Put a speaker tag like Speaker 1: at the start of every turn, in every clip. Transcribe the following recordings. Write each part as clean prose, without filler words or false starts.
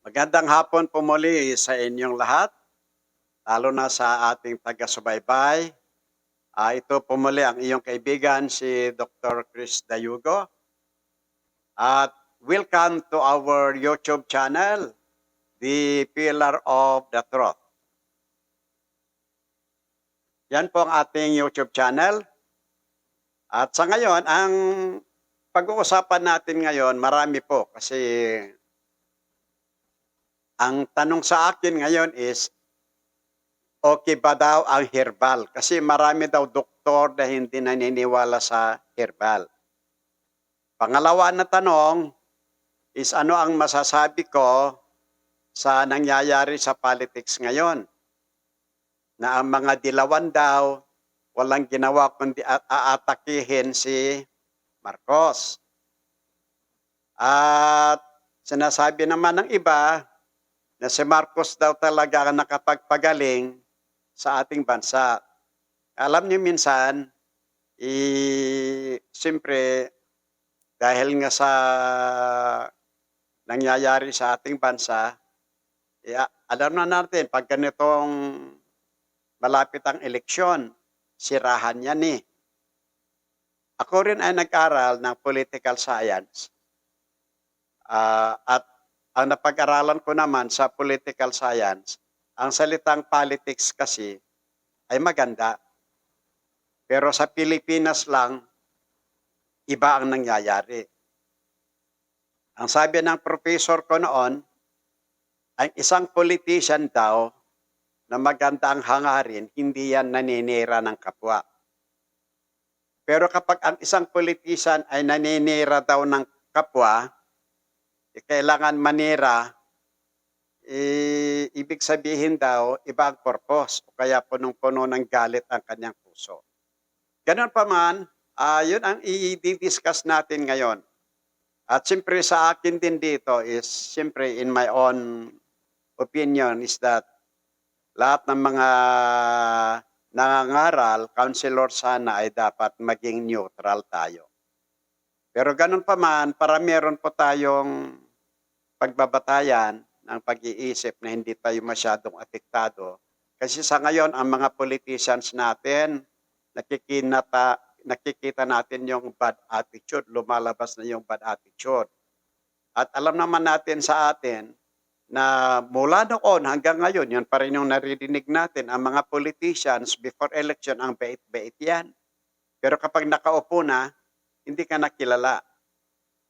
Speaker 1: Magandang hapon po muli sa inyong lahat, lalo na sa ating taga-subaybay. Ito po muli ang iyong kaibigan, si Dr. Chris Dayugo. At welcome to our YouTube channel, The Pillar of the Truth. Yan po ang ating YouTube channel. At sa ngayon, ang pag-uusapan natin ngayon, marami po kasi ang tanong sa akin ngayon is, okay ba daw ang herbal? Kasi marami daw doktor na hindi naniniwala sa herbal. Pangalawa na tanong is ano ang masasabi ko sa nangyayari sa politics ngayon? Na ang mga dilawan daw, walang ginawa kundi aatakihin si Marcos. At sinasabi naman ng iba na si Marcos daw talaga nakapagpagaling sa ating bansa. Alam niyo minsan, siyempre, dahil nga sa nangyayari sa ating bansa, alam na natin, pag ganitong malapit ang eleksyon, sirahan yan eh. Ako rin ay nag-aral ng political science. At ang napag-aralan ko naman sa political science, ang salitang politics kasi ay maganda. Pero sa Pilipinas lang, iba ang nangyayari. Ang sabi ng professor ko noon, ang isang politician daw na maganda ang hangarin, hindi yan naninira ng kapwa. Pero kapag ang isang politician ay naninira daw ng kapwa, kailangan manira, ibig sabihin daw, iba ang purpose o kaya punong-puno ng galit ang kanyang puso. Ganun pa man, yun ang i-discuss natin ngayon. At siyempre sa akin din dito is, siyempre in my own opinion is that lahat ng mga nangangaral, counselor sana ay dapat maging neutral tayo. Pero ganun pa man, para meron po tayong pagbabatayan ng pag-iisip na hindi tayo masyadong apektado. Kasi sa ngayon, ang mga politicians natin, nakikita natin yung bad attitude, lumalabas na yung bad attitude. At alam naman natin sa atin na mula noon hanggang ngayon, yun pa rin yung naririnig natin, ang mga politicians before election, ang bait-bait yan. Pero kapag nakaupo na, hindi ka nakilala.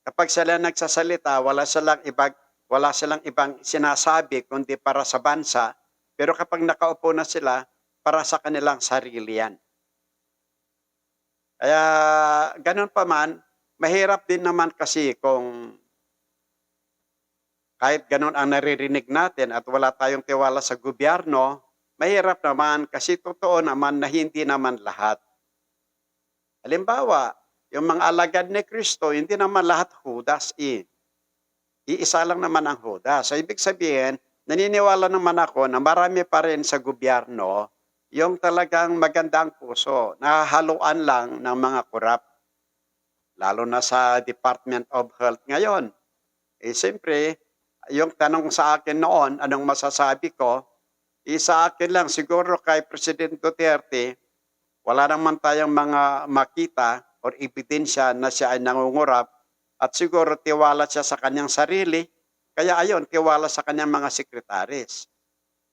Speaker 1: Kapag sila nagsasalita, wala silang ibang sinasabi kundi para sa bansa, pero kapag nakaupo na sila, para sa kanilang sarili yan. Kaya ganun pa man, mahirap din naman kasi kung kahit ganun ang naririnig natin at wala tayong tiwala sa gobyerno, mahirap naman kasi totoo naman na hindi naman lahat. Halimbawa, yung mga alagad ni Kristo, hindi naman lahat Judas eh. Iisa lang naman ang Judas. So, ibig sabihin, naniniwala naman ako na marami pa rin sa gobyerno yung talagang magandang puso, nahahaluan lang ng mga korap. Lalo na sa Department of Health ngayon. Siyempre, yung tanong sa akin noon, anong masasabi ko, sa akin lang, siguro kay President Duterte, wala naman tayong mga makita or ebidensya na siya ay nangungurap at siguro tiwala siya sa kanyang sarili, kaya ayon, tiwala sa kanyang mga sekretaris.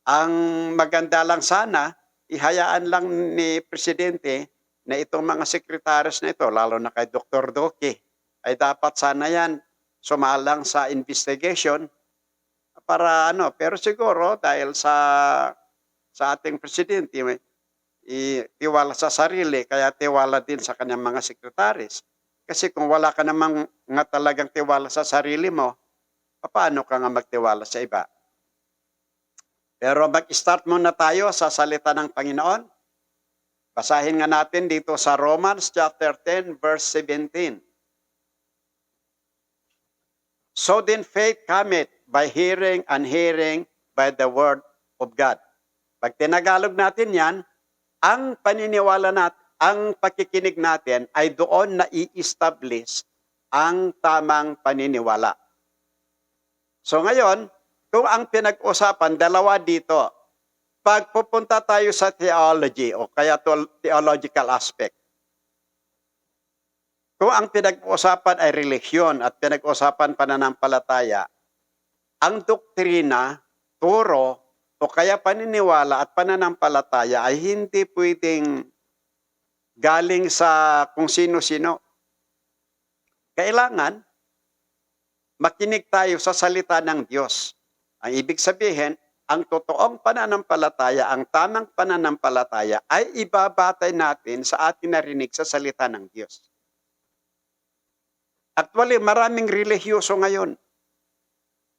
Speaker 1: Ang maganda lang sana, ihayaan lang ni Presidente na itong mga sekretaris na ito, lalo na kay Dr. Duque, ay dapat sana yan sumalang sa investigation para pero siguro dahil sa ating presidente, tiwala sa sarili, kaya tiwala din sa kanyang mga sekretaris. Kasi kung wala ka namang nga talagang tiwala sa sarili mo, paano ka nga magtiwala sa iba? Pero mag-start muna tayo sa salita ng Panginoon. Basahin nga natin dito sa Romans chapter 10 verse 17. So then faith cometh by hearing and hearing by the word of God. Pag tinagalog natin yan, ang paniniwala natin, ang pakikinig natin ay doon na i-establish ang tamang paniniwala. So ngayon, Kung ang pinag-usapan, dalawa dito. Pag pupunta tayo sa theology o kaya theological aspect, kung ang pinag-usapan ay relihiyon at pinag-usapan pananampalataya, ang doktrina, turo, o kaya paniniwala at pananampalataya ay hindi pwedeng galing sa kung sino-sino. Kailangan makinig tayo sa salita ng Diyos. Ang ibig sabihin, ang totoong pananampalataya, ang tamang pananampalataya ay ibabatay natin sa ating narinig sa salita ng Diyos. Actually, maraming relihiyoso ngayon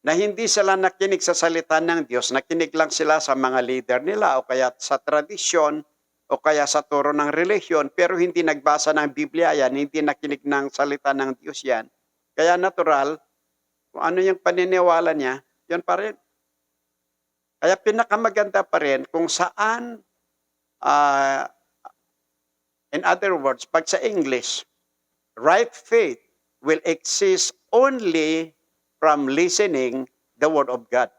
Speaker 1: na hindi sila nakinig sa salita ng Diyos, nakinig lang sila sa mga leader nila o kaya sa tradisyon o kaya sa turo ng relihiyon, pero hindi nagbasa ng Biblia yan, hindi nakinig ng salita ng Diyos yan. Kaya natural, kung ano yung paniniwala niya, yun pa rin. Kaya pinakamaganda pa rin kung saan, in other words, pag sa English, right faith will exist only from listening the Word of God.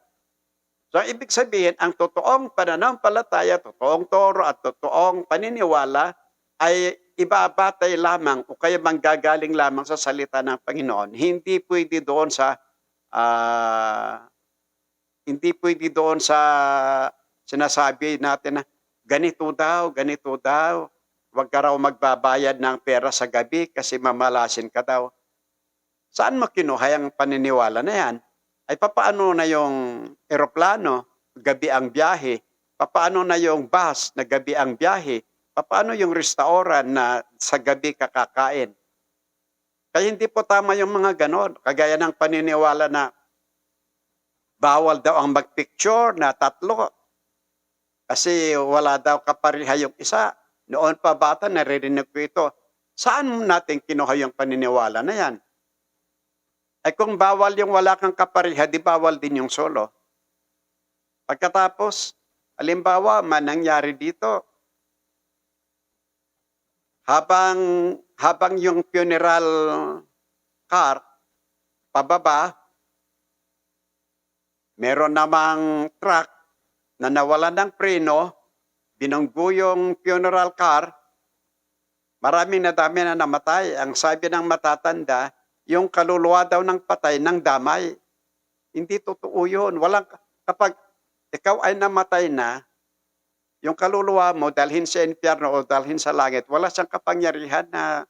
Speaker 1: So, ibig sabihin, ang totoong pananampalataya, totoong toro at totoong paniniwala ay ibabatay lamang o kaya manggagaling lamang sa salita ng Panginoon. Hindi pwede doon sa sinasabi natin na ganito daw, huwag ka raw magbabayad ng pera sa gabi kasi mamalasin ka daw. Saan mo kinuha ang paniniwala na yan? Ay papaano na yung eroplano, gabi ang biyahe? Papaano na yung bus na gabi ang biyahe? Papaano yung restaurant na sa gabi kakakain? Kaya hindi po tama yung mga ganon. Kagaya ng paniniwala na bawal daw ang magpicture na tatlo. Kasi wala daw kapariha yung isa. Noon pa bata, naririnig ko ito. Saan natin kinuha yung paniniwala na yan? Ay kung bawal yung wala kang kapariha, di bawal din yung solo. Pagkatapos, halimbawa, nangyari dito, habang yung funeral car, pababa, meron namang truck na nawalan ng preno, binunggo yung funeral car, maraming nadami na namatay. Ang sabi ng matatanda, yung kaluluwa daw ng patay ng damay. Hindi totoo yun. Kapag ikaw ay namatay na, yung kaluluwa mo dalhin sa impyerno o dalhin sa langit, wala siyang kapangyarihan na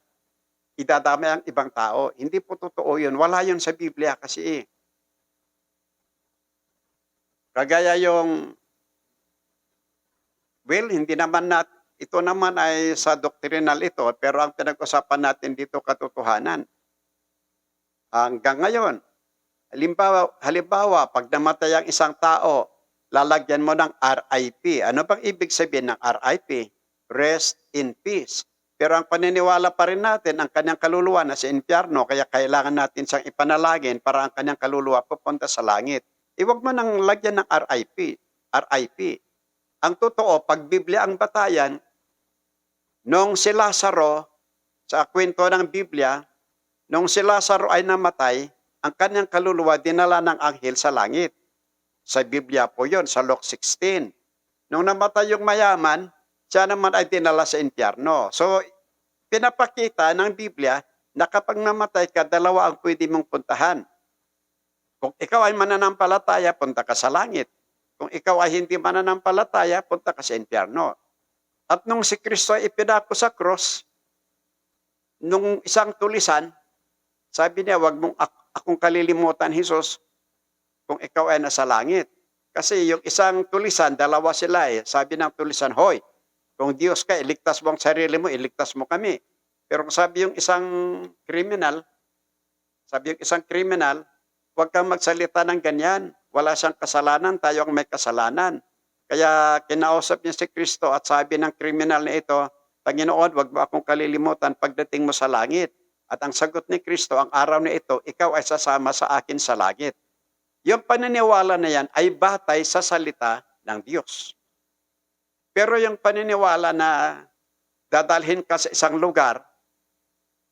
Speaker 1: idadamay ang ibang tao. Hindi po totoo yun. Wala yun sa Biblia kasi. Kagaya yung, hindi naman ito naman ay sa doctrinal ito, pero ang pinag-usapan natin dito katotohanan. Hanggang ngayon, halimbawa, pag namatay ang isang tao, lalagyan mo ng RIP. Ano bang ibig sabihin ng RIP? Rest in peace. Pero ang paniniwala pa rin natin, ang kanyang kaluluwa na sa impyerno, kaya kailangan natin siyang ipanalangin para ang kanyang kaluluwa pupunta sa langit. Iwag mo nang lagyan ng RIP. Ang totoo, pag Biblia ang batayan, nung si Lazaro, sa kwento ng Biblia, nung si Lazaro ay namatay, ang kanyang kaluluwa dinala ng anghel sa langit. Sa Biblia po yon sa Luke 16. Nung namatay yung mayaman, siya naman ay dinala sa impyerno. So, pinapakita ng Biblia na kapag namatay ka, dalawa ang pwede mong puntahan. Kung ikaw ay mananampalataya, punta ka sa langit. Kung ikaw ay hindi mananampalataya, punta ka sa impyerno. At nung si Kristo ay ipinako sa cross, nung isang tulisan, sabi niya, wag mong akong kalilimutan, Jesus, kung ikaw ay nasa langit. Kasi yung isang tulisan, dalawa sila eh. Sabi ng tulisan, hoy, kung Diyos ka, iligtas mo ang sarili mo, iligtas mo kami. Pero kung sabi yung isang kriminal, huwag kang magsalita ng ganyan. Wala siyang kasalanan, tayo ang may kasalanan. Kaya kinausap niya si Kristo at sabi ng kriminal na ito, Panginoon, wag mo akong kalilimutan pagdating mo sa langit. At ang sagot ni Kristo, ang araw na ito, ikaw ay sasama sa akin sa langit. Yung paniniwala na yan ay batay sa salita ng Diyos. Pero yung paniniwala na dadalhin ka sa isang lugar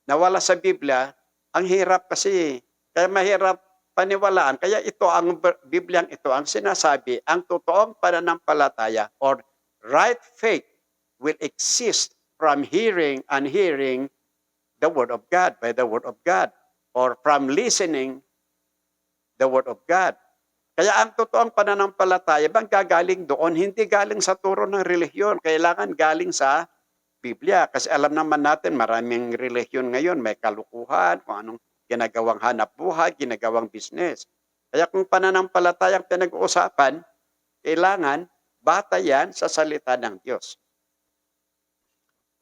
Speaker 1: na wala sa Biblia, ang hirap kasi. Kaya mahirap paniwalaan. Kaya ito ang Bibliang ito ang sinasabi, ang totoong pananampalataya or right faith will exist from hearing and hearing the Word of God, by the Word of God, or from listening the Word of God. Kaya ang totoong pananampalataya, bang gagaling doon, hindi galing sa turo ng relihiyon, kailangan galing sa Biblia. Kasi alam naman natin, maraming relihiyon ngayon, may kalukuhan, kung anong ginagawang hanap buhay, ginagawang business. Kaya kung pananampalatayang pinag-uusapan, kailangan bata yan sa salita ng Diyos.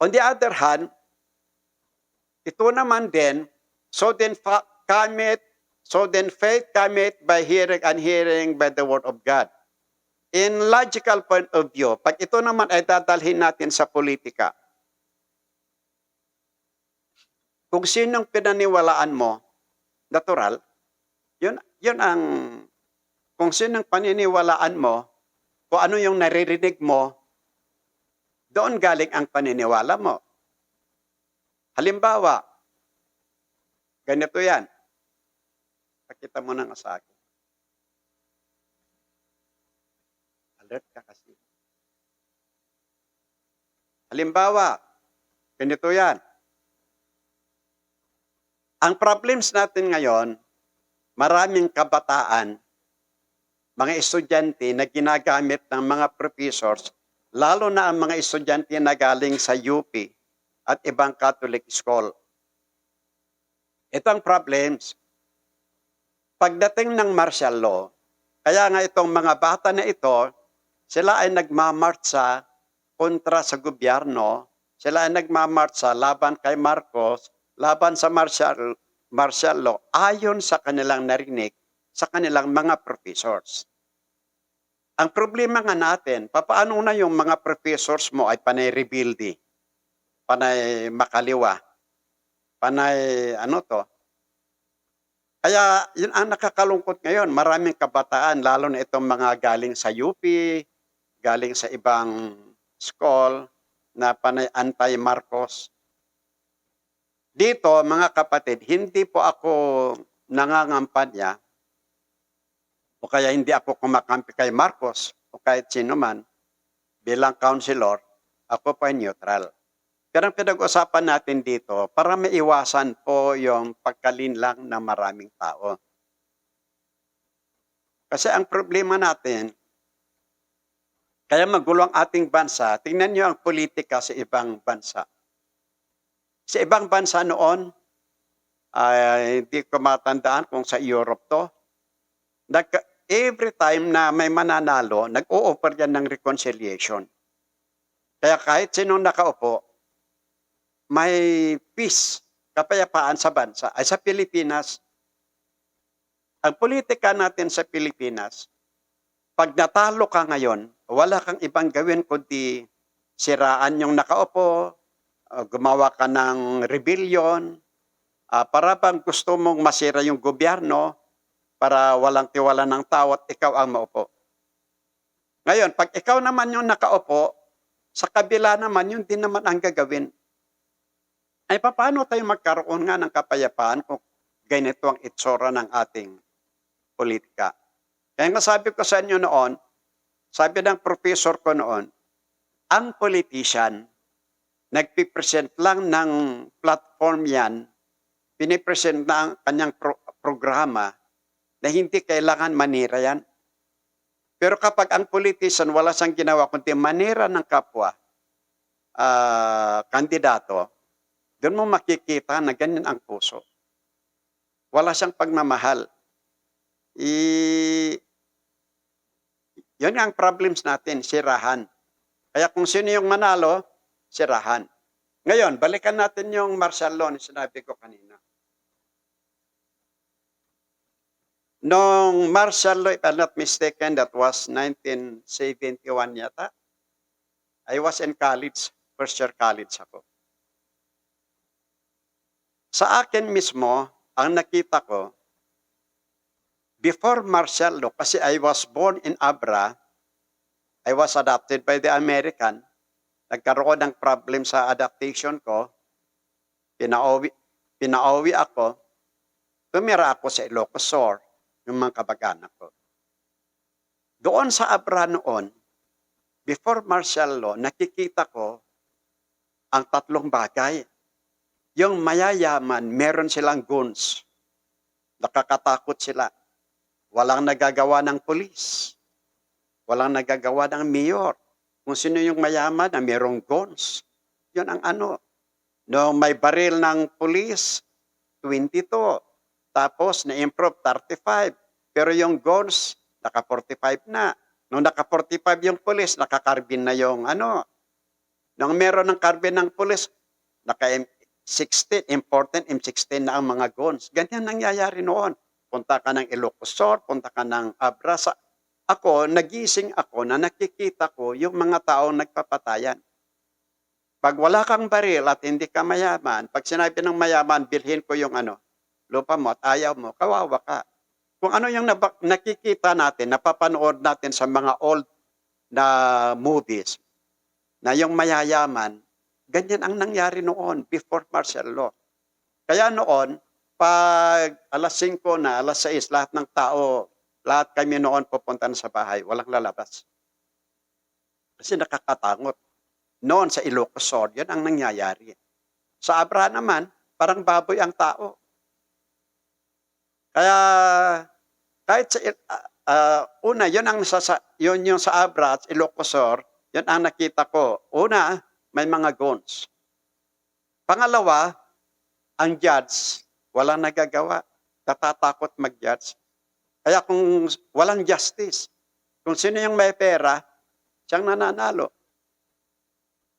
Speaker 1: On the other hand, ito naman din, so then faith cometh by hearing and hearing by the word of God. In logical point of view, pag ito naman ay dadalhin natin sa politika, kung sinong pinaniwalaan mo, natural, yun ang, kung sinong paniniwalaan mo, kung ano yung naririnig mo, doon galing ang paniniwala mo. Halimbawa, ganito yan. Pakita mo na nga sa akin. Alert ka kasi. Halimbawa, ganito yan. Ang problems natin ngayon, maraming kabataan, mga estudyante na ginagamit ng mga professors, lalo na ang mga estudyante na galing sa UP at ibang Catholic school. Ito ang problems. Pagdating ng martial law, kaya nga itong mga bata na ito, sila ay nagmamartsa kontra sa gobyerno, sila ay nagmamartsa laban kay Marcos, laban sa martial law, ayon sa kanilang narinig sa kanilang mga professors. Ang problema nga natin, papaano na yung mga professors mo ay panay rebelde, panay makaliwa, panay Kaya yun ang nakakalungkot ngayon, maraming kabataan, lalo na itong mga galing sa UP, galing sa ibang school, na panay anti-Marcos. Dito, mga kapatid, hindi po ako nangangampanya o kaya hindi ako kumakampi kay Marcos o kahit sino man bilang counselor, ako po ay neutral. Pero ang pinag-usapan natin dito, para maiwasan po yung pagkalinlang ng maraming tao. Kasi ang problema natin, kaya magulo ang ating bansa, tingnan nyo ang politika sa ibang bansa. Sa ibang bansa noon, hindi ko matandaan kung sa Europe to, every time na may mananalo, nag-o-offer yan ng reconciliation. Kaya kahit sinong nakaupo, may peace, kapayapaan sa bansa. Ay sa Pilipinas, ang politika natin sa Pilipinas, pag natalo ka ngayon, wala kang ibang gawin kundi siraan yung nakaupo, gumawa ka ng rebellion, para bang gusto mong masira yung gobyerno, para walang tiwala ng tao at ikaw ang maupo. Ngayon, pag ikaw naman yung nakaupo, sa kabila naman, yun din naman ang gagawin. Ay paano tayo magkaroon nga ng kapayapaan kung ganito ang itsura ng ating politika? Kaya nga sabi ko sa inyo noon, sabi ng professor ko noon, ang politician, nagpipresent lang ng platform yan, pinipresent na ang kanyang programa na hindi kailangan manira yan. Pero kapag ang politician wala siyang ginawa kundi manira ng kapwa kandidato, doon mo makikita na ganyan ang puso. Wala siyang pagmamahal. Yun ang problems natin, sirahan. Kaya kung sino yung manalo, sirahan. Ngayon, balikan natin yung martial law na sinabi ko kanina. Nung martial law, if I'm not mistaken, that was 1971 yata. I was in college, first year college ako. Sa akin mismo, ang nakita ko, before martial law, kasi I was born in Abra, I was adopted by the American, nagkaroon ng problem sa adaptation ko, pinauwi ako, tumira ako sa Ilocos Sur, yung mga kabag-anak ko. Doon sa Abra noon, before martial law, nakikita ko ang tatlong bagay. Yung mayayaman, meron silang guns. Nakakatakot sila. Walang nagagawa ng pulis. Walang nagagawa ng mayor. Kung sino yung mayaman na merong guns. Yun ang ano. No, may baril ng pulis, 22. Tapos na-improve 35. Pero yung guns, naka 45 na. Nung naka 45 yung pulis, naka-carbine na yung ano. Nung meron ng carbine ng pulis, naka M16, important M16 na ang mga guns. Ganyan nangyayari noon. Punta ka ng Ilocos Sur, punta ka ng Abra. Ako, nagising ako na nakikita ko yung mga taong nagpapatayan. Pag wala kang baril at hindi ka mayaman, pag sinabi ng mayaman, bilhin ko yung ano, lupa mo at ayaw mo, kawawa ka. Kung ano yung nakikita natin, napapanood natin sa mga old na movies, na yung mayayaman, ganyan ang nangyari noon before martial law. Kaya noon, pag alas 5 na, alas 6, lahat ng tao, lahat kami noon pupunta na sa bahay, walang lalabas. Kasi nakakatangot. Noon sa Ilocos Sur, yan ang nangyayari. Sa Abra naman, parang baboy ang tao. Kaya, kahit sa, una, yun yung sa Abra at Ilocos Sur, yun ang nakita ko. Una, may mga guns. Pangalawa, ang judge, walang nagagawa. Natatakot mag-judge. Kaya kung walang justice, kung sino yung may pera, siyang nananalo.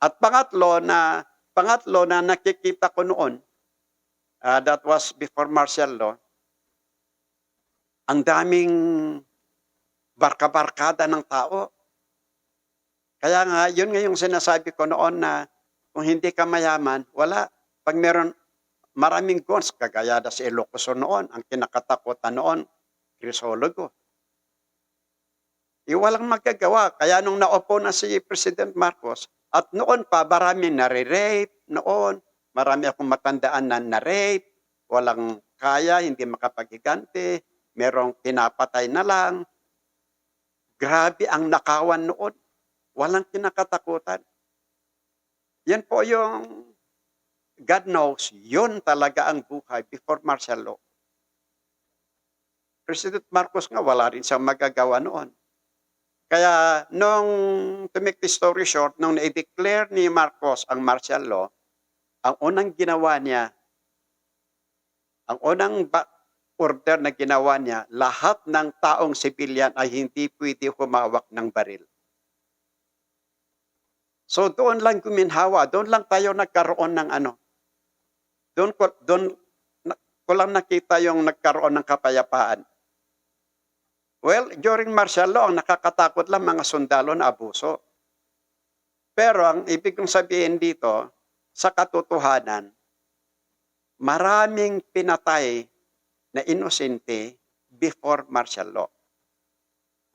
Speaker 1: At pangatlo na nakikita ko noon, that was before martial law, ang daming barka-barkada ng tao. Kaya nga, yun nga yung sinasabi ko noon na kung hindi ka mayaman, wala. Pag meron maraming guns, kagaya na si Ilocos Sur noon, ang kinakatakutan noon, Crisologo. Walang magagawa. Kaya nung naupo na si President Marcos, at noon pa, maraming nare-rape noon, marami akong matandaan na na-rape, walang kaya, hindi makapagigante, merong pinapatay na lang. Grabe ang nakawan noon. Walang kinakatakutan. Yan po yung, God knows, yun talaga ang buhay before martial law. President Marcos nga, wala rin siyang magagawa noon. Kaya, nung, to make the story short, nung na-declare ni Marcos ang martial law, ang unang ginawa niya, ang unang order na ginawa niya, lahat ng taong sibilyan ay hindi pwede humawak ng baril. So doon lang guminhawa, doon lang tayo nagkaroon ng ano. Doon ko lang nakita yung nagkaroon ng kapayapaan. Well, during martial law, ang nakakatakot lang mga sundalo na abuso. Pero ang ibig kong sabihin dito, sa katotohanan, maraming pinatay na inosente before martial law.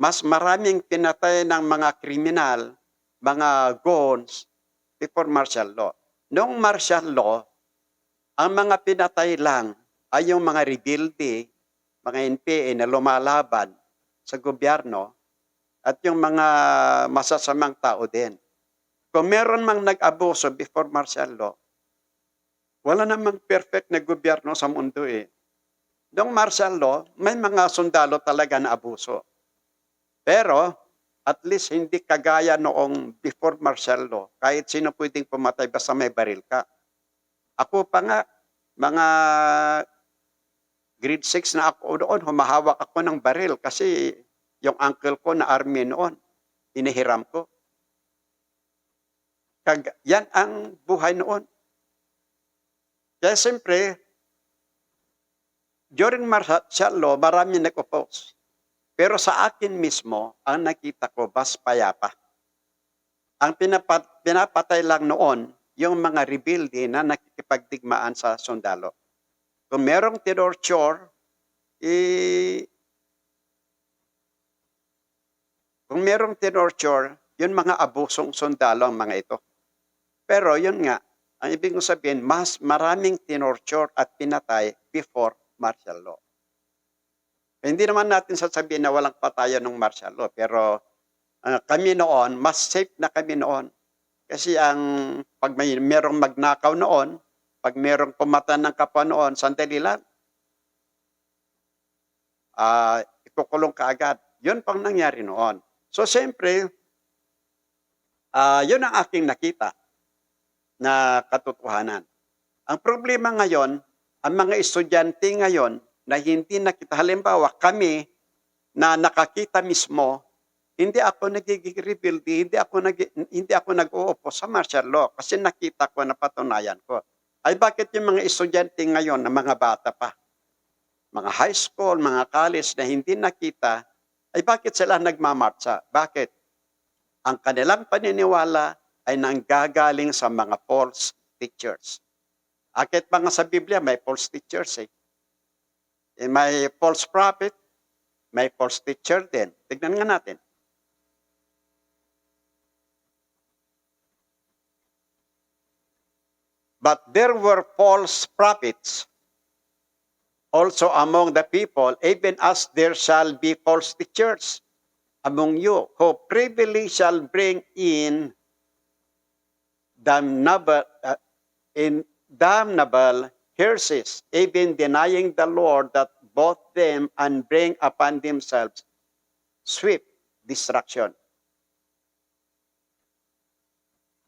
Speaker 1: Mas maraming pinatay ng mga kriminal, mga guns, before martial law. Noong martial law, ang mga pinatay lang ay yung mga rebelde, mga NPA na lumalaban sa gobyerno at yung mga masasamang tao din. Kung meron mang nag-abuso before martial law, wala namang perfect na gobyerno sa mundo eh. Noong martial law, may mga sundalo talaga na abuso. Pero, at least hindi kagaya noong before martial law. Kahit sino pwedeng pumatay basta may baril ka. Ako pa nga, mga grade 6 na ako noon, humahawak ako ng baril kasi yung uncle ko na army noon, inihiram ko. Yan ang buhay noon. Kaya siyempre, during martial law, marami nag-oppose. Pero sa akin mismo, ang nakita ko, mas payapa. Ang pinapatay lang noon, yung mga rebelde na nakikipagdigmaan sa sundalo. Kung merong tinorture, kung merong tinorture, yun mga abusong sundalo ang mga ito. Pero yun nga, ang ibig kong sabihin, mas maraming tinorture at pinatay before martial law. Hindi naman natin sasabihin na walang patayon ng martial law, pero kami noon, mas safe na kami noon. Kasi pag merong magnakaw noon, pag merong pumatan ng kapwa noon, sandali lang, ikukulong ka agad. Yun pang nangyari noon. So, siyempre, yun ang aking nakita na katotohanan. Ang problema ngayon, ang mga estudyante ngayon na hindi nakita, halimbawa kami na nakakita mismo, hindi ako nagiging rebelde, hindi ako nag-uupo sa martial law kasi nakita ko, napatunayan ko. Ay bakit yung mga estudyante ngayon na mga bata pa, mga high school, mga college na hindi nakita, ay bakit sila nagmamarcha? Bakit? Ang kanilang paniniwala ay nanggagaling sa mga false teachers. Akit pa nga sa Biblia, may false teachers eh. May false prophet, may false teacher din. Tignan nga natin. But there were false prophets also among the people, even as there shall be false teachers among you, who privily shall bring in damnable heresies, even denying the Lord that both them and bring upon themselves swift destruction.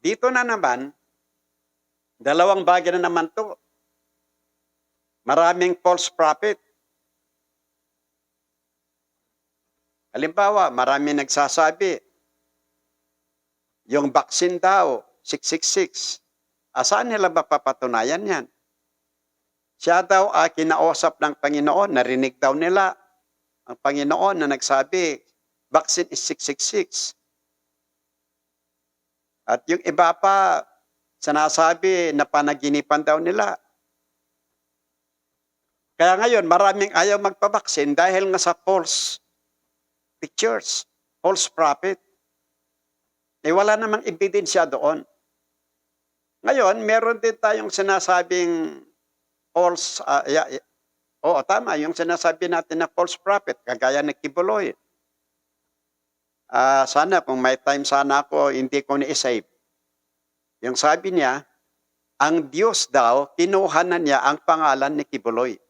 Speaker 1: Dito na naman, dalawang bagay na naman to. Maraming false prophet. Halimbawa, maraming nagsasabi, yung vaccine daw, 666. Saan nila ba papatunayan yan? Siya daw kinausap ng Panginoon, narinig daw nila ang Panginoon na nagsabi, vaccine is 666. At yung iba pa, sinasabi na panaginipan daw nila. Kaya ngayon, maraming ayaw magpabaksin dahil nga sa false pictures, false prophet. Wala namang ebidensya doon. Ngayon, meron din tayong sinasabing false, tama, yung sinasabi natin na false prophet, kagaya ni Kibuloy. Sana kung may time sana ako, hindi ko ni-save. Yung sabi niya, ang Diyos daw, kinuha na niya ang pangalan ni Kibuloy.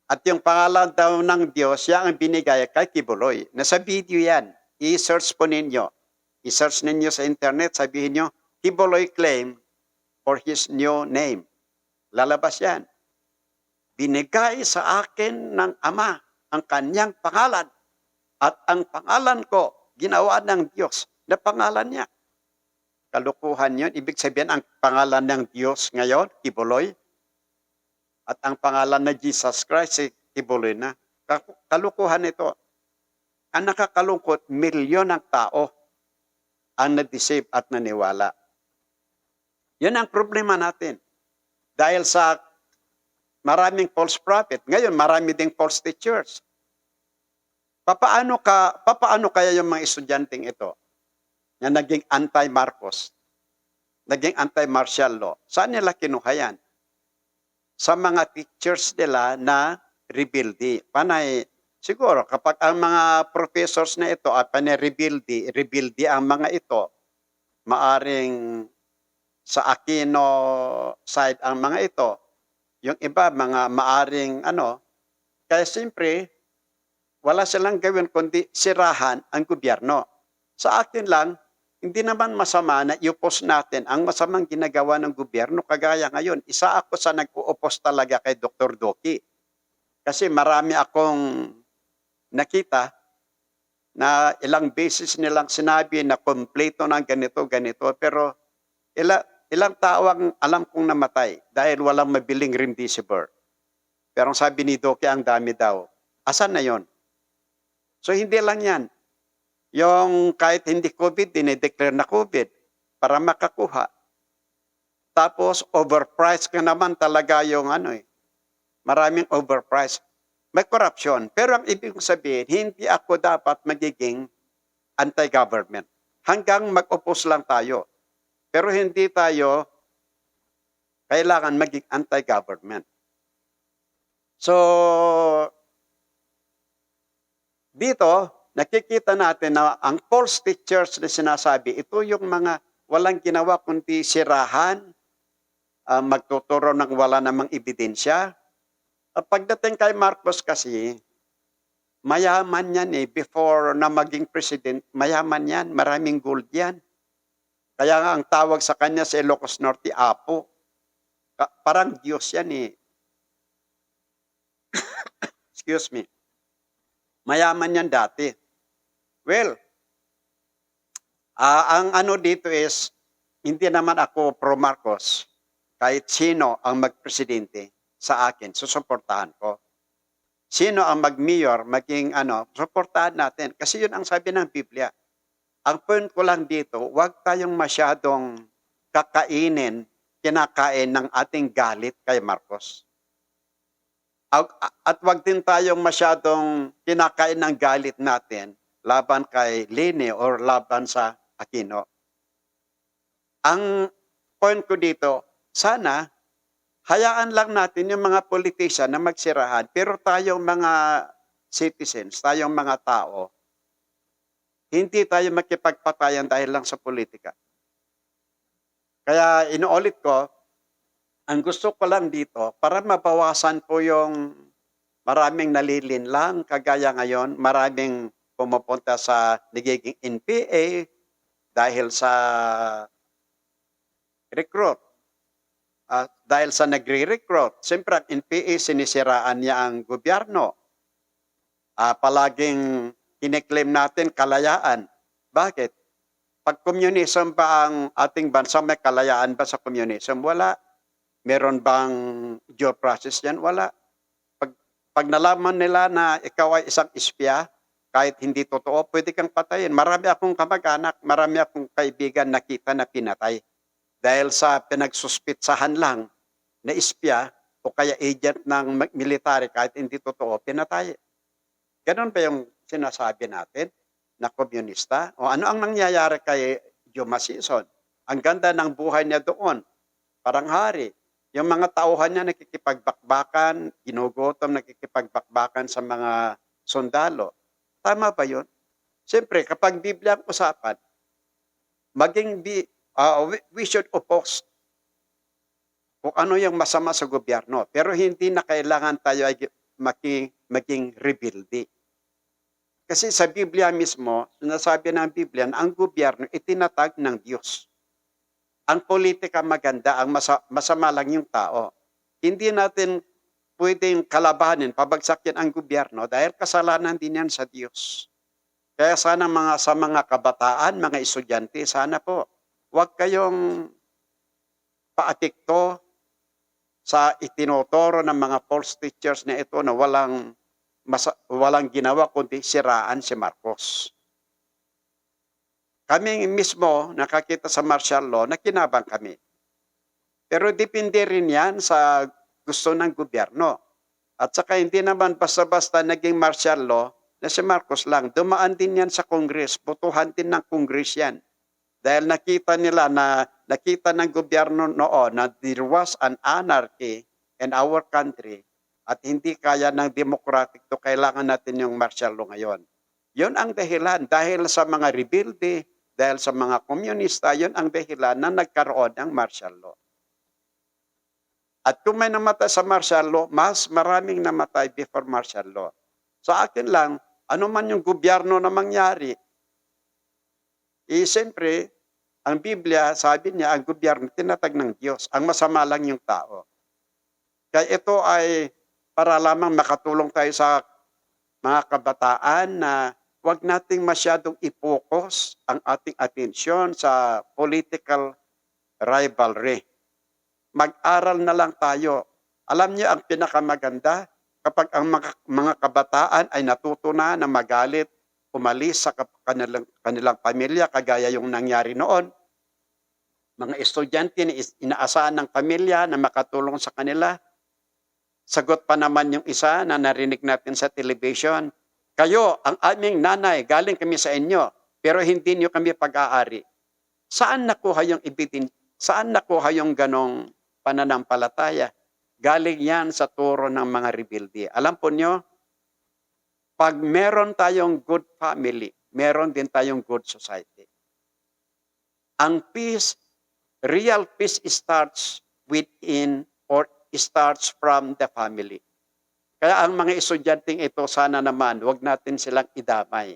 Speaker 1: At yung pangalan daw ng Diyos, siya ang binigay kay Kibuloy. Nasa video yan. I-search po ninyo. I-search ninyo sa internet, sabihin nyo, Kibuloy claim for his new name. Lalabas yan. Binigay sa akin ng Ama ang kanyang pangalan. At ang pangalan ko, ginawa ng Diyos na pangalan niya. Kalukuhan yun. Ibig sabihin, ang pangalan ng Diyos ngayon, Kibuloy. At ang pangalan na Jesus Christ, Kibuloy na. Kalukuhan ito. Ang nakakalungkot, milyon ng tao ang na-deceive at naniwala. Yun ang problema natin. Dahil sa maraming false prophet, ngayon marami ding false teachers. Papaano kaya yung mga estudyanteng ito na naging anti-Marcos, naging anti-martial law? Saan nila kinuha yan? Sa mga teachers nila na rebelde. Panay, siguro kapag ang mga professors na ito at panay rebelde ang mga ito, maaring sa Aquino side ang mga ito, yung iba mga maaring kaya siyempre, wala silang gawin kundi sirahan ang gobyerno. Sa akin lang, hindi naman masama na i-oppose natin ang masamang ginagawa ng gobyerno. Kagaya ngayon, isa ako sa nag-u-oppose talaga kay Dr. Doki. Kasi marami akong nakita na ilang beses nilang sinabi na kompleto ng ganito. Pero ilang tao ang alam kong namatay dahil walang mabiling remdesivir. Pero sabi ni Doki, ang dami daw. Asan na yon? So hindi lang yan. Yung kahit hindi COVID, dinideclare na COVID para makakuha. Tapos, overpriced ka naman talaga yung maraming overpriced. May corruption. Pero ang ibig sabihin, hindi ako dapat magiging anti-government. Hanggang mag-oppose lang tayo. Pero hindi tayo kailangan maging anti-government. So, Dito, nakikita natin na ang false teachers na sinasabi, ito yung mga walang ginawa kundi sirahan, magtuturo ng wala namang ebidensya. Pagdating kay Marcos kasi, mayaman yan eh. Before na maging president, mayaman yan. Maraming gold yan. Kaya nga ang tawag sa kanya sa Ilocos Norte, Apo. Parang Diyos yan eh. Excuse me. Mayaman yan dati. Well, ang ano dito is, hindi naman ako pro Marcos. Kahit sino ang magpresidente sa akin, susuportahan ko. Sino ang mag-mayor, maging suportahan natin. Kasi yun ang sabi ng Biblia. Ang point ko lang dito, huwag tayong masyadong kinakain ng ating galit kay Marcos. At huwag din tayong masyadong kinakain ng galit natin laban kay Lene or laban sa Aquino. Ang point ko dito, sana hayaan lang natin yung mga politician na magsirahan, pero tayong mga citizens, tayong mga tao, hindi tayo makipagpatayan dahil lang sa politika. Kaya inuulit ko, ang gusto ko lang dito, para mabawasan po yung maraming nalilinlang, kagaya ngayon, maraming pumupunta sa nagiging NPA dahil sa recruit. Dahil sa nagre-recruit, siyempre ang NPA sinisiraan niya ang gobyerno. Palaging kiniklaim natin kalayaan. Bakit? Pag communism ba ang ating bansa, may kalayaan ba sa communism? Wala. Meron bang due process yan? Wala. Pag nalaman nila na ikaw ay isang espiya, kahit hindi totoo, pwede kang patayin. Marami akong kamag-anak, marami akong kaibigan nakita na pinatay. Dahil sa pinagsuspitsahan lang na espiya o kaya agent ng military kahit hindi totoo, pinatay. Ganon ba yung sinasabi natin na komunista? O ano ang nangyayari kay Juma Sison? Ang ganda ng buhay niya doon. Parang hari. Yung mga tauhan niya nakikipagbakbakan, ginugutom, nakikipagbakbakan sa mga sundalo. Tama ba yun? Siyempre, kapag Biblia ang usapan, we should oppose kung ano yung masama sa gobyerno. Pero hindi na kailangan tayo ay maging rebelde. Kasi sa Biblia mismo, sinasabi ng Biblia, ang gobyerno itinatag ng Diyos. Ang politika maganda, ang masama lang yung tao. Hindi natin pwedeng kalabanin, pabagsakin ang gobyerno dahil kasalanan din yan sa Diyos. Kaya sana sa mga kabataan, mga estudyante, sana po, huwag kayong paatikto sa itinuturo ng mga false teachers na ito na walang ginawa kundi siraan si Marcos. Kami mismo nakakita sa martial law na kinabang kami. Pero depende rin yan sa gusto ng gobyerno. At saka hindi naman basta-basta naging martial law na si Marcos lang. Dumaan din yan sa Congress. Butuhan din ng Congress yan. Dahil nakita ng gobyerno noon na there was an anarchy in our country at hindi kaya ng democratic to, kailangan natin yung martial law ngayon. Yun ang dahilan. Dahil sa mga rebelde, dahil sa mga komunista, yun ang dahilan na nagkaroon ng martial law. At kung may namatay sa martial law, mas maraming namatay before martial law. Sa akin lang, ano man yung gobyerno na mangyari, siyempre, ang Biblia, sabi niya, ang gobyerno, tinatag ng Diyos. Ang masama lang yung tao. Kaya ito ay para lamang makatulong tayo sa mga kabataan na huwag nating masyadong i-focus ang ating atensyon sa political rivalry. Mag-aral na lang tayo. Alam niyo ang pinakamaganda kapag ang mga kabataan ay natuto na magalit, umalis sa kanilang pamilya, kagaya yung nangyari noon. Mga estudyante na inaasahan ng pamilya na makatulong sa kanila. Sagot pa naman yung isa na narinig natin sa television, kayo, ang aming nanay, galing kami sa inyo, pero hindi niyo kami pag-aari. Saan nakuha yung Saan nakuha yung ganong pananampalataya? Galing yan sa turo ng mga rebelde. Alam po nyo, pag meron tayong good family, meron din tayong good society. Ang peace, real peace starts within or starts from the family. Kaya ang mga estudyanteng ito, sana naman, wag natin silang idamay.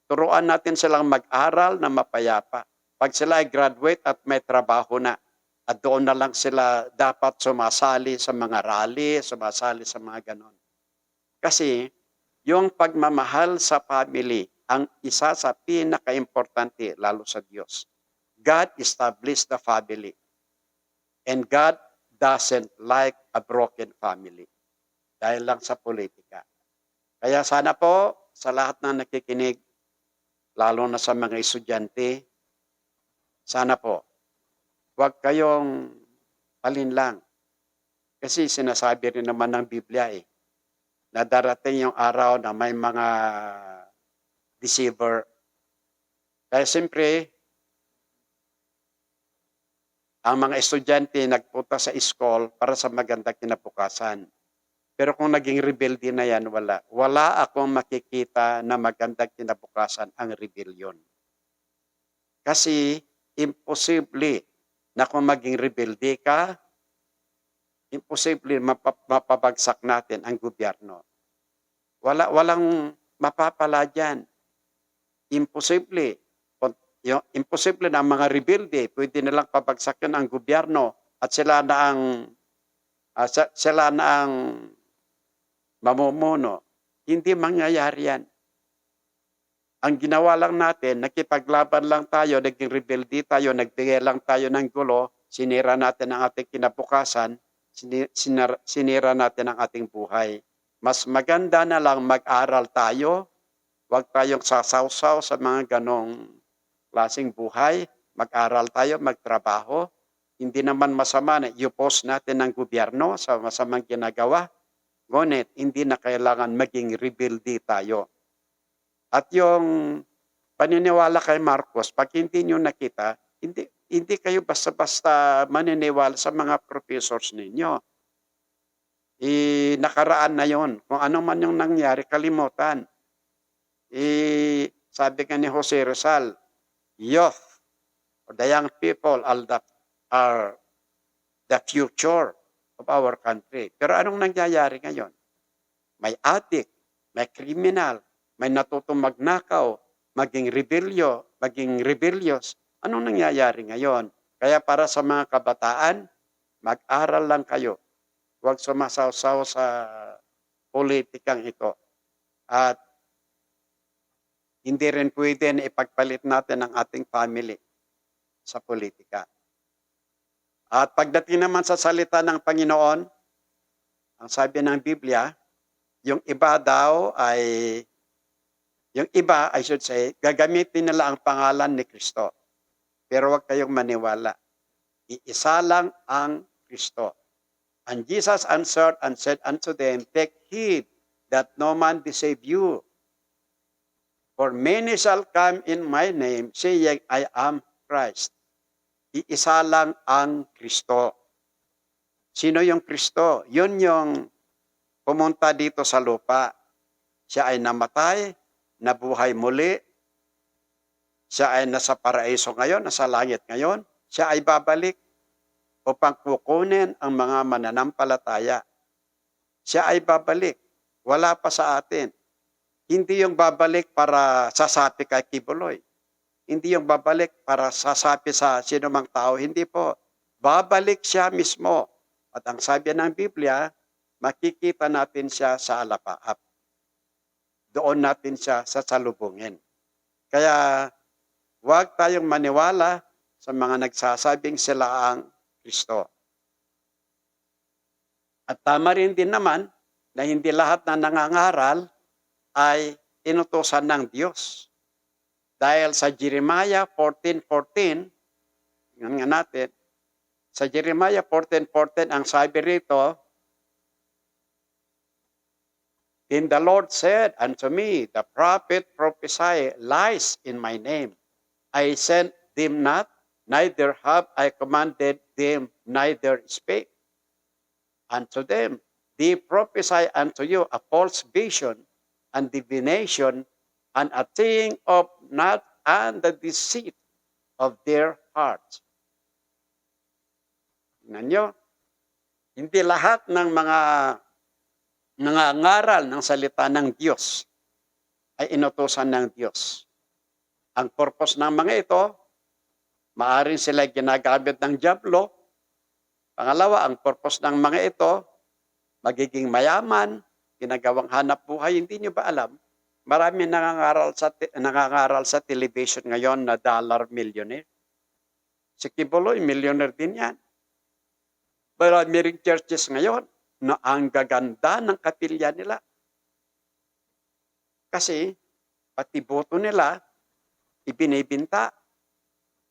Speaker 1: Turuan natin silang mag-aral na mapayapa. Pag sila ay graduate at may trabaho na, at doon na lang sila dapat sumasali sa mga rally, sumasali sa mga ganon. Kasi yung pagmamahal sa family, ang isa sa pinaka-importante lalo sa Diyos. God established the family. And God doesn't like a broken family. Dahil lang sa politika. Kaya sana po, sa lahat ng nakikinig, lalo na sa mga estudyante, sana po, huwag kayong palinlang. Kasi sinasabi rin naman ng Biblia na darating yung araw na may mga deceiver. Kaya siyempre, ang mga estudyante nagpunta sa school para sa magandang kinabukasan. Pero kung naging rebelde na yan, wala. Wala akong makikita na magandang kinabukasan ang rebellion. Kasi imposible na kung maging rebelde ka, imposible mapabagsak natin ang gobyerno. Walang mapapala dyan. Imposible. Imposible na ang mga rebelde, pwede nilang pabagsakin ang gobyerno at sila na ang mamumuno. Hindi mangyayari yan. Ang ginawa lang natin, nakipaglaban lang tayo, naging rebelde tayo, nagbigay lang tayo ng gulo, sinira natin ang ating kinabukasan, sinira natin ang ating buhay. Mas maganda na lang mag-aral tayo, huwag tayong sasawsaw sa mga ganong klaseng buhay, mag-aral tayo, magtrabaho. Hindi naman masama na i-oppose natin ang gobyerno sa masamang ginagawa. Ngunit, hindi na kailangan maging rebelde tayo. At yung paniniwala kay Marcos, pag hindi nyo nakita, hindi kayo basta-basta maniniwala sa mga professors ninyo. Nakaraan na yon. Kung ano man yung nangyari, kalimutan. Sabi nga ni Jose Rizal, youth, or the young people are the future of our country. Pero anong nangyayari ngayon? May addict, may criminal, may natutong magnakaw, maging rebellious. Anong nangyayari ngayon? Kaya para sa mga kabataan, mag-aral lang kayo. Huwag sumasaw-saw sa politikang ito. At hindi rin pwede na ipagpalit natin ang ating family sa politika. At pagdating naman sa salita ng Panginoon, ang sabi ng Biblia, yung iba, I should say, gagamitin nila ang pangalan ni Kristo. Pero huwag kayong maniwala. Iisa lang ang Kristo. And Jesus answered and said unto them, take heed that no man deceive you. For many shall come in my name, saying, I am Christ. Iisa lang ang Kristo. Sino yung Kristo? Yun yung pumunta dito sa lupa. Siya ay namatay, nabuhay muli. Siya ay nasa paraiso ngayon, nasa langit ngayon. Siya ay babalik upang kukunin ang mga mananampalataya. Siya ay babalik. Wala pa sa atin. Hindi yung babalik para sasapi kay Kibuloy. Hindi yung babalik para sasapi sa sino mang tao. Hindi po. Babalik siya mismo. At ang sabi ng Biblia, makikita natin siya sa alapaap. Doon natin siya sasalubungin. Kaya huwag tayong maniwala sa mga nagsasabing sila ang Kristo. At tama rin din naman na hindi lahat na nangangaral ay inutusan ng Diyos. Dahil sa Jeremiah 14:14, tingnan nga natin, sa Jeremiah 14:14, ang sabi rito, then the Lord said unto me, the prophet prophesy lies in my name. I sent them not, neither have I commanded them, neither spake unto them. They prophesy unto you a false vision, and divination, and a thing of not and the deceit of their hearts. Tingnan nyo, hindi lahat ng mga nangangaral ng salita ng Diyos ay inutusan ng Diyos. Ang purpose ng mga ito, maaaring sila ginagamit ng dyablo. Pangalawa, ang purpose ng mga ito, magiging mayaman, ginagawang hanap buhay. Hindi nyo ba alam? Marami nangangaral sa television ngayon na dollar millionaire. Si Kibuloy, millionaire din yan. Marami ring churches ngayon na ang gaganda ng kapilya nila. Kasi, pati boto nila, ibinibinta.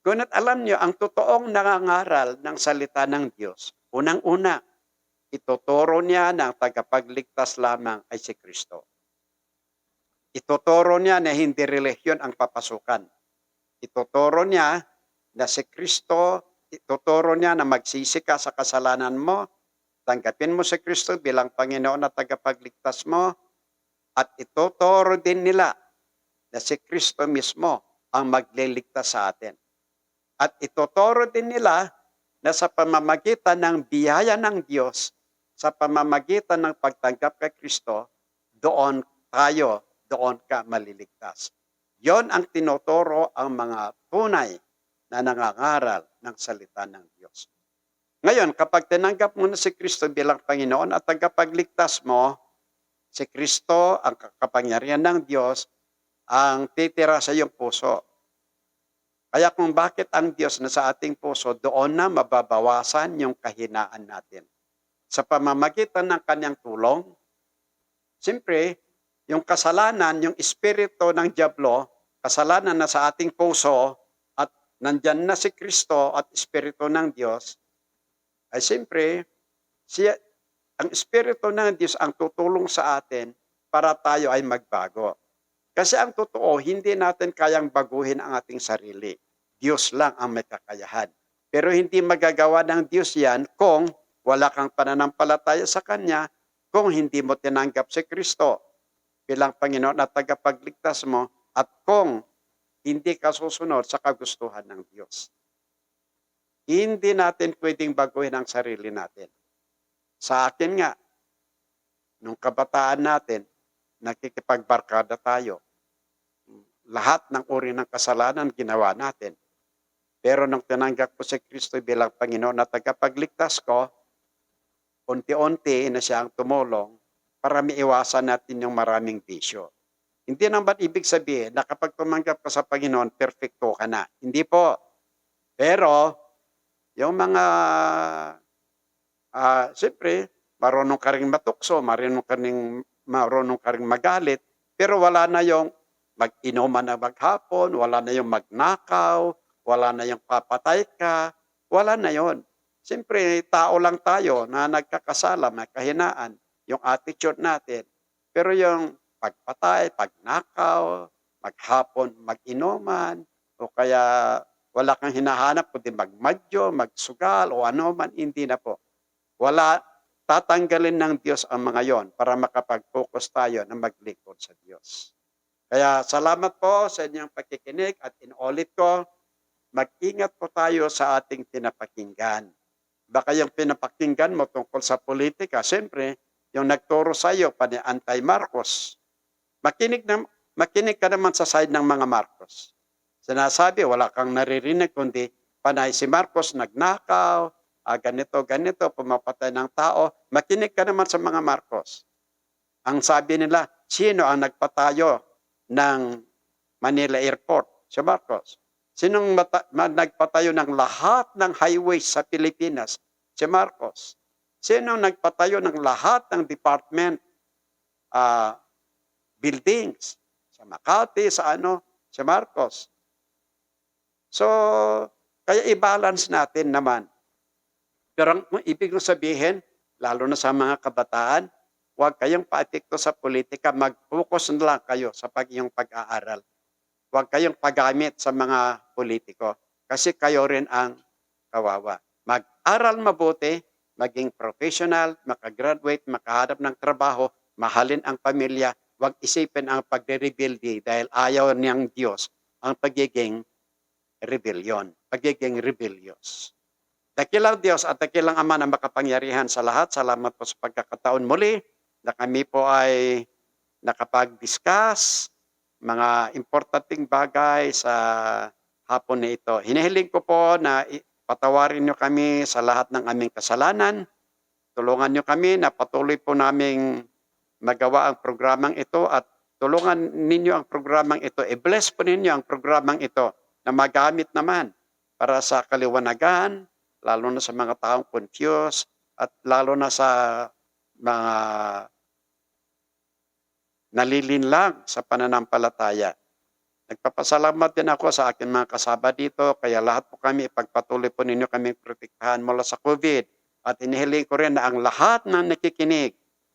Speaker 1: Ngunit alam niyo, ang totoong nangangaral ng salita ng Diyos, unang-una, ituturo niya na ang tagapagligtas lamang ay si Kristo. Ituturo niya na hindi relihiyon ang papasukan. Ituturo niya na si Kristo, ituturo niya na magsisi ka sa kasalanan mo, tanggapin mo si Kristo bilang Panginoon at tagapagligtas mo, at ituturo din nila na si Kristo mismo ang magliligtas sa atin. At ituturo din nila na sa pamamagitan ng biyaya ng Diyos, sa pamamagitan ng pagtanggap kay Kristo, doon ka maliligtas. Yon ang tinuturo ang mga tunay na nangangaral ng salita ng Diyos. Ngayon, kapag tinanggap mo na si Kristo bilang Panginoon at tagapagligtas mo, si Kristo, ang kapangyarihan ng Diyos, ang titira sa iyong puso. Kaya kung bakit ang Diyos na sa ating puso, doon na mababawasan yung kahinaan natin. Sa pamamagitan ng kanyang tulong, siyempre, yung kasalanan, yung espiritu ng dyablo, kasalanan na sa ating puso, at nandyan na si Kristo at espiritu ng Diyos, ay siyempre, ang espiritu ng Diyos ang tutulong sa atin para tayo ay magbago. Kasi ang totoo, hindi natin kayang baguhin ang ating sarili. Diyos lang ang may kakayahan. Pero hindi magagawa ng Diyos yan kung wala kang pananampalataya sa Kanya, kung hindi mo tinanggap si Kristo bilang Panginoon at tagapagligtas mo, at kung hindi ka susunod sa kagustuhan ng Diyos. Hindi natin pwedeng baguhin ang sarili natin. Sa akin nga, nung kabataan natin, nakikipagbarkada tayo. Lahat ng uri ng kasalanan ginawa natin. Pero nung tinanggap ko si Kristo bilang Panginoon at tagapagligtas ko, unti-unti na siya ang tumulong para maiwasan natin yung maraming bisyo. Hindi naman ibig sabihin na kapag tumanggap ka sa Panginoon, perfecto ka na. Hindi po. Pero, yung mga siyempre, marunong ka rin matukso, marunong ka rin magalit, pero wala na yung mag-inuman na maghapon, wala na yung magnakaw, wala na yung papatay ka, wala na yon. Siyempre, tao lang tayo na nagkakasala, may kahinaan, yung attitude natin. Pero yung pagpatay, pagnakaw, maghapon, mag-inuman, o kaya wala kang hinahanap kundi magmadyo, magsugal, o ano man, hindi na po. Wala, tatanggalin ng Diyos ang mga yon para makapag-focus tayo na maglingkod sa Diyos. Kaya salamat po sa inyong pakikinig at inulit ko, mag-ingat po tayo sa ating pinapakinggan. Baka yung pinapakinggan mo tungkol sa politika, siyempre, yung nagturo sa iyo pa ni anti-Marcos, makinig ka naman sa side ng mga Marcos. Sinasabi, wala kang naririnig kundi panay si Marcos nagnakaw, ganito, pumapatay ng tao. Makinig ka naman sa mga Marcos. Ang sabi nila, sino ang nagpatayo ng Manila Airport? Si Marcos. Sinong nagpatayo ng lahat ng highways sa Pilipinas? Si Marcos. Sinong nagpatayo ng lahat ng department buildings? Sa Makati, sa ano? Si Marcos. So, kaya i-balance natin naman. Pero ang ibig kong sabihin, lalo na sa mga kabataan, huwag kayong paapekto sa politika, mag-focus na lang kayo sa iyong pag-aaral. Huwag kayong paggamit sa mga politiko kasi kayo rin ang kawawa. Mag-aral mabuti, maging professional, makagraduate, makahanap ng trabaho, mahalin ang pamilya, Huwag isipin ang pagre-rebelde dahil ayaw niyang Diyos ang pagiging rebellious. Dakilang Diyos at dakilang Ama na makapangyarihan sa lahat, salamat po sa pagkakataon muli na kami po ay nakapag-discuss mga importanteng bagay sa hapon na ito. Hinihiling ko po na patawarin niyo kami sa lahat ng aming kasalanan. Tulungan niyo kami na patuloy po naming magawa ang programang ito at tulungan ninyo ang programang ito. I-bless po ninyo ang programang ito na magamit naman para sa kaliwanagan, lalo na sa mga taong confused at lalo na sa mga nalilinlang sa pananampalataya. Nagpapasalamat din ako sa aking mga kasama dito, kaya lahat po kami, ipagpatuloy po ninyo kami protektahan mula sa COVID. At inihiling ko rin na ang lahat ng nakikinig,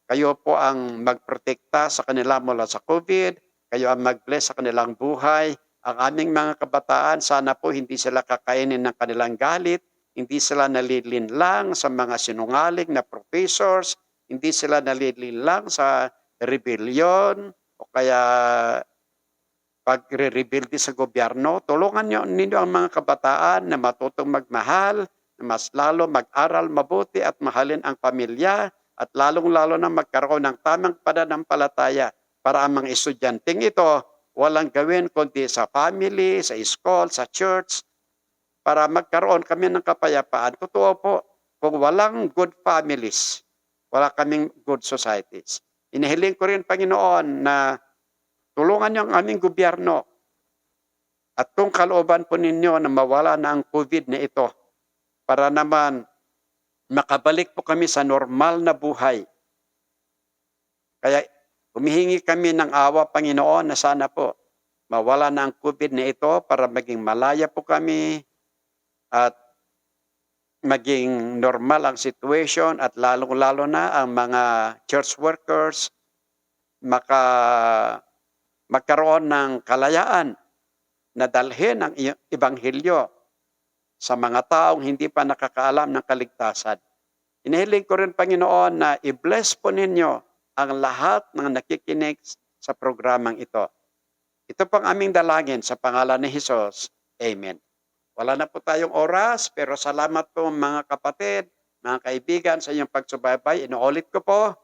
Speaker 1: kayo po ang magprotekta sa kanila mula sa COVID, kayo ang mag-bless sa kanilang buhay. Ang aming mga kabataan, sana po hindi sila kakainin ng kanilang galit, hindi sila nalilinlang sa mga sinungaling na professors, hindi sila nalilinlang sa rebellion o kaya pagre-rebelde sa gobyerno. Tulungan ninyo ang mga kabataan na matutong magmahal, na mas lalo mag-aral mabuti at mahalin ang pamilya at lalong-lalo na magkaroon ng tamang pananampalataya para ang mga estudyanteng ito walang gawin kundi sa family, sa school, sa church, para magkaroon kami ng kapayapaan. Totoo po, kung walang good families, wala kaming good societies. Inihiling ko rin, Panginoon, na tulungan niyo ang aming gobyerno at kung kalooban po ninyo na mawala na ang COVID na ito para naman makabalik po kami sa normal na buhay. Kaya humihingi kami ng awa, Panginoon, na sana po mawala na ang COVID na ito para maging malaya po kami at maging normal ang situation at lalong-lalo na ang mga church workers magkaroon ng kalayaan na dalhin ang ebanghelyo sa mga taong hindi pa nakakaalam ng kaligtasan. Inihiling ko rin, Panginoon, na i-bless po ninyo ang lahat ng nakikinig sa programang ito. Ito pang aming dalangin sa pangalan ni Jesus. Amen. Wala na po tayong oras, pero salamat po mga kapatid, mga kaibigan sa inyong pagsubaybay. Inuulit ko po,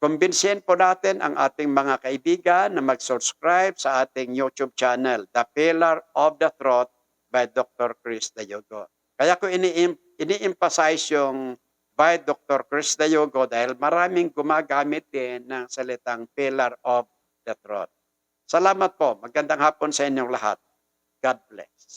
Speaker 1: kumbinsihin po natin ang ating mga kaibigan na mag-subscribe sa ating YouTube channel, The Pillar of the Truth by Dr. Chris Dayogo. Kaya ko ini-emphasize yung by Dr. Chris Dayogo dahil maraming gumagamit din ng salitang Pillar of the Truth. Salamat po. Magandang hapon sa inyong lahat. God bless.